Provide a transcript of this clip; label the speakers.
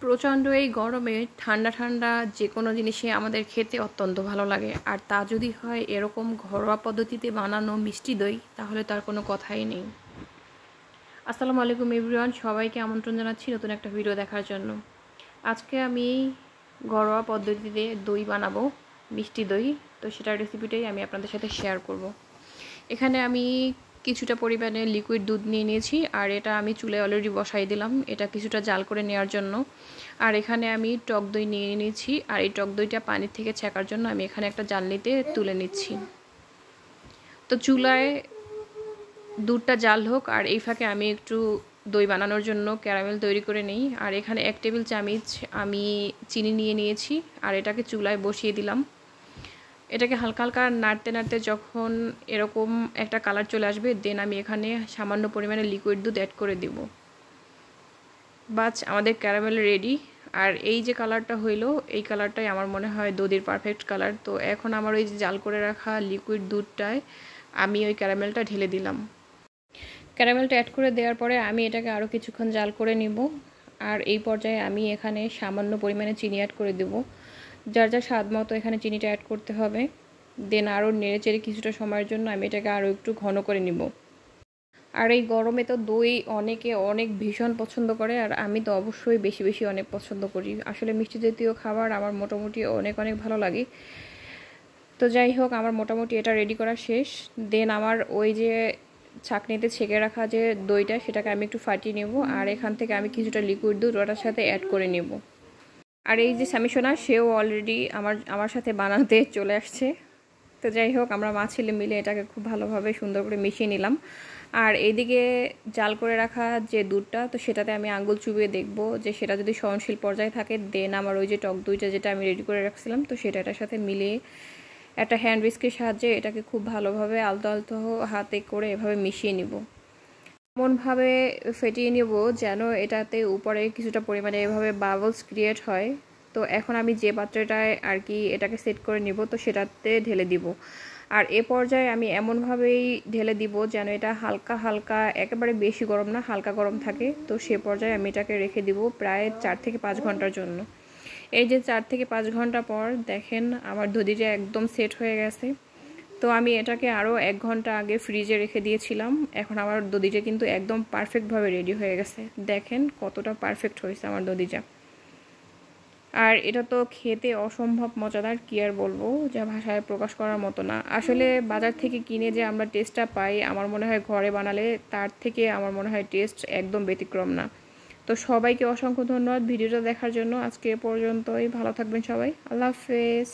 Speaker 1: প্রচণ্ড এই গরমে ঠান্ডা ঠান্ডা যে কোনো জিনিসই আমাদের খেতে অত্যন্ত ভালো লাগে, আর তা যদি হয় এরকম ঘরোয়া পদ্ধতিতে বানানো মিষ্টি দই, তাহলে তার কোনো কথাই নেই। আসসালামু আলাইকুম এভরিওয়ান, সবাইকে আমন্ত্রণ জানাচ্ছি নতুন একটা ভিডিও দেখার জন্য। আজকে আমি ঘরোয়া পদ্ধতিতে দই বানাবো, মিষ্টি দই। তো সেটার রেসিপিটাই আমি আপনাদের সাথে শেয়ার করব। এখানে আমি কিছুটা পরিমাণে লিকুইড দুধ নিয়ে নিয়েছি, আর এটা আমি চুলায় অলরেডি বসাই দিলাম এটা কিছুটা জাল করে নেওয়ার জন্য। আর এখানে আমি টক দই নিয়ে নিয়েছি, আর এই টক দইটা পানির থেকে ছেঁকার জন্য আমি এখানে একটা জালনিতে তুলে নিচ্ছি। তো চুলায় দুধটা জাল হোক, আর এই ফাঁকে আমি একটু দই বানানোর জন্য ক্যারামেল তৈরি করে নিই। আর এখানে 1 টেবিল চামচ আমি চিনি নিয়ে নিয়েছি, আর এটাকে চুলায় বসিয়ে দিলাম। এটাকে হালকা হালকা নাড়তে নাড়তে যখন এরকম একটা কালার চলে আসবে, দেন আমি এখানে সামান্য পরিমাণে লিকুইড দুধ অ্যাড করে দিব। বাস, আমাদের ক্যারামেল রেডি। আর এই যে কালারটা হইলো, এই কালারটাই আমার মনে হয় দধির পারফেক্ট কালার। তো এখন আমার ওই যে জাল করে রাখা লিকুইড দুধটায় আমি ওই ক্যারামেলটা ঢেলে দিলাম। ক্যারামেলটা অ্যাড করে দেওয়ার পরে আমি এটাকে আরও কিছুক্ষণ জাল করে নিব। আর এই পর্যায়ে আমি এখানে সামান্য পরিমাণে চিনি অ্যাড করে দেব। যার যার স্বাদ মতো এখানে চিনিটা অ্যাড করতে হবে। দেন আরও নেড়ে চেড়ে কিছুটা সময়ের জন্য আমি এটাকে আরও একটু ঘন করে নিব। আর এই গরমে তো দই অনেকে অনেক ভীষণ পছন্দ করে, আর আমি তো অবশ্যই বেশি বেশি অনেক পছন্দ করি। আসলে মিষ্টি জাতীয় খাবার আমার মোটামুটি অনেক অনেক ভালো লাগে। তো যাই হোক, আমার মোটামুটি এটা রেডি করা শেষ। দেন আমার ওই যে ছাঁকনিতে ছেঁকে রাখা যে দইটা, সেটাকে আমি একটু ফাটিয়ে নেব। আর এখান থেকে আমি কিছুটা লিকুইড দুধ ওটার সাথে অ্যাড করে নেব। আর এই যে সামিশোনা, সেও অলরেডি আমার সাথে বানাতে চলে আসছে। তো যাই হোক, আমরা মা ছেলে মিলে এটাকে খুব ভালোভাবে সুন্দর করে মিশিয়ে নিলাম। আর এইদিকে জাল করে রাখা যে দুধটা, তো সেটাতে আমি আঙ্গুল চুবিয়ে দেখব যে সেটা যদি সহনশীল পর্যায়ে থাকে, দেন আমার ওই যে টক দইটা যেটা আমি রেডি করে রাখছিলাম, তো সেটা এটার সাথে মিলিয়ে একটা হ্যান্ড উইস্কের সাহায্যে এটাকে খুব ভালোভাবে আলতো আলতো হাতে করে এভাবে মিশিয়ে নিব। এমনভাবে ফেটিয়ে নেব যেন এটাতে উপরে কিছুটা পরিমাণে এভাবে বাবলস ক্রিয়েট হয়। তো এখন আমি যে পাত্রটায় আর কি এটাকে সেট করে নিব, তো সেটাতে ঢেলে দিব। আর এ পর্যায়ে আমি এমনভাবেই ঢেলে দিব যেন এটা হালকা হালকা, একেবারে বেশি গরম না, হালকা গরম থাকে। তো সে পর্যায়ে আমি এটাকে রেখে দিব প্রায় 4 থেকে 5 ঘন্টার জন্য। এই যে 4 থেকে 5 ঘন্টা পর দেখেন আমার দধিটা একদম সেট হয়ে গেছে। তো আমি এটাকে আরও 1 ঘন্টা আগে ফ্রিজে রেখে দিয়েছিলাম। এখন আমার দধিটা কিন্তু একদম পারফেক্টভাবে রেডি হয়ে গেছে। দেখেন কতটা পারফেক্ট হয়েছে আমার দধিটা। আর এটা তো খেতে অসম্ভব মজাদার, কি আর বলবো, যা ভাষায় প্রকাশ করার মতো না। আসলে বাজার থেকে কিনে যে আমরা টেস্টটা পাই, আমার মনে হয় ঘরে বানালে তার থেকে আমার মনে হয় টেস্ট একদম ব্যতিক্রম না। তো সবাইকে অসংখ্য ধন্যবাদ ভিডিওটা দেখার জন্য। আজকে এ পর্যন্তই। ভালো থাকবেন সবাই। আল্লাহ হাফেজ।